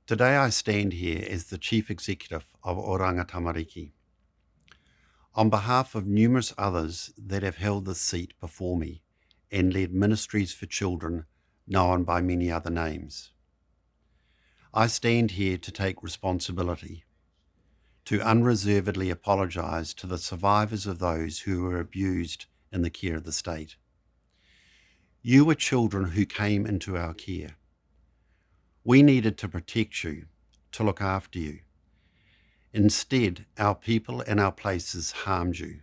Today I stand here as the Chief Executive of Oranga Tamariki. On behalf of numerous others that have held this seat before me and led ministries for children known by many other names, I stand here to take responsibility, to unreservedly apologise to the survivors of those who were abused in the care of the state. You were children who came into our care. We needed to protect you, to look after you. Instead, our people and our places harmed you.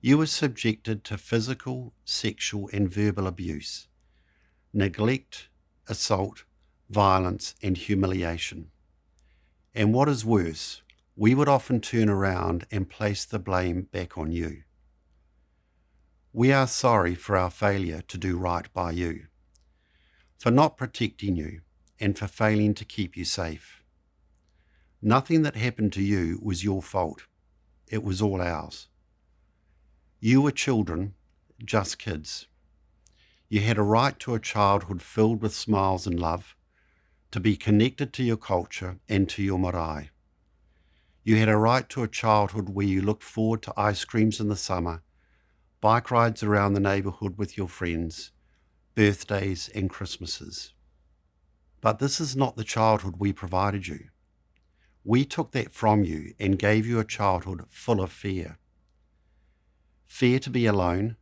You were subjected to physical, sexual and verbal abuse, neglect, assault, violence and humiliation. And what is worse, we would often turn around and place the blame back on you. We are sorry for our failure to do right by you, for not protecting you and for failing to keep you safe. Nothing that happened to you was your fault. It was all ours. You were children, just kids. You had a right to a childhood filled with smiles and love, to be connected to your culture and to your marae. You had a right to a childhood where you looked forward to ice creams in the summer, bike rides around the neighbourhood with your friends, birthdays and Christmases. But this is not the childhood we provided you. We took that from you and gave you a childhood full of fear. Fear to be alone,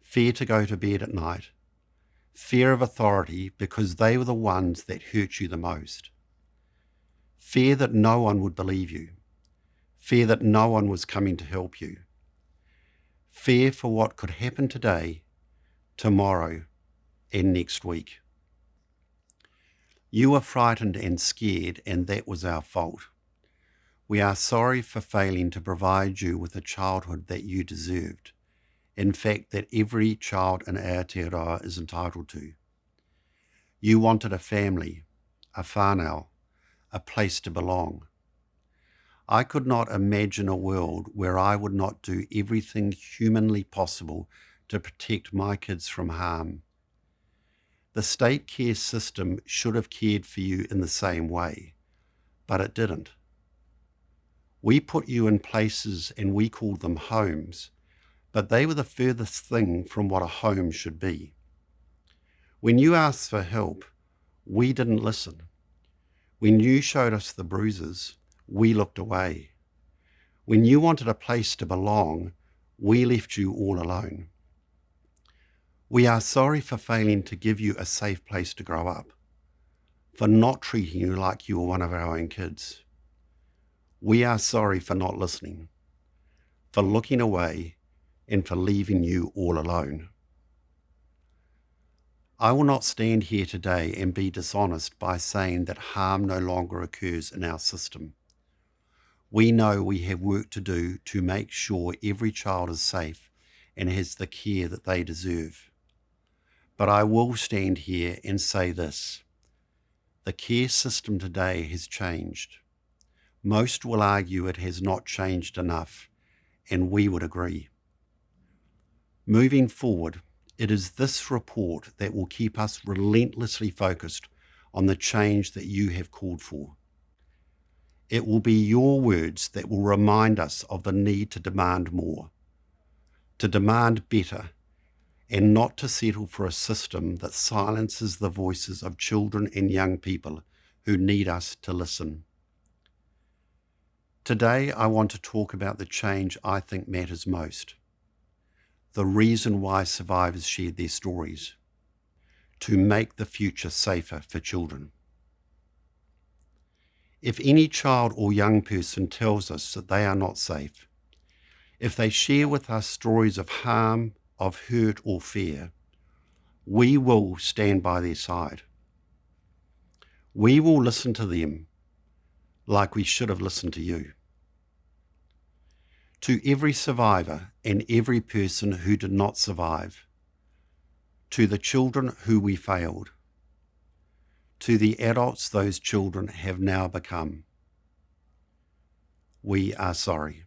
fear to go to bed at night, fear of authority because they were the ones that hurt you the most. Fear that no one would believe you, fear that no one was coming to help you, fear for what could happen today, tomorrow, and next week. You were frightened and scared, and that was our fault. We are sorry for failing to provide you with a childhood that you deserved, in fact that every child in Aotearoa is entitled to. You wanted a family, a whānau, a place to belong. I could not imagine a world where I would not do everything humanly possible to protect my kids from harm. The state care system should have cared for you in the same way, but it didn't. We put you in places and we called them homes, but they were the furthest thing from what a home should be. When you asked for help, we didn't listen. When you showed us the bruises, we looked away. When you wanted a place to belong, we left you all alone. We are sorry for failing to give you a safe place to grow up, for not treating you like you were one of our own kids. We are sorry for not listening, for looking away, and for leaving you all alone. I will not stand here today and be dishonest by saying that harm no longer occurs in our system. We know we have work to do to make sure every child is safe and has the care that they deserve. But I will stand here and say this: the care system today has changed. Most will argue it has not changed enough, and we would agree. Moving forward, it is this report that will keep us relentlessly focused on the change that you have called for. It will be your words that will remind us of the need to demand more, to demand better, and not to settle for a system that silences the voices of children and young people who need us to listen. Today, I want to talk about the change I think matters most, the reason why survivors shared their stories, to make the future safer for children. If any child or young person tells us that they are not safe, if they share with us stories of harm, of hurt or fear, we will stand by their side. We will listen to them like we should have listened to you. To every survivor and every person who did not survive, to the children who we failed, to the adults those children have now become, we are sorry.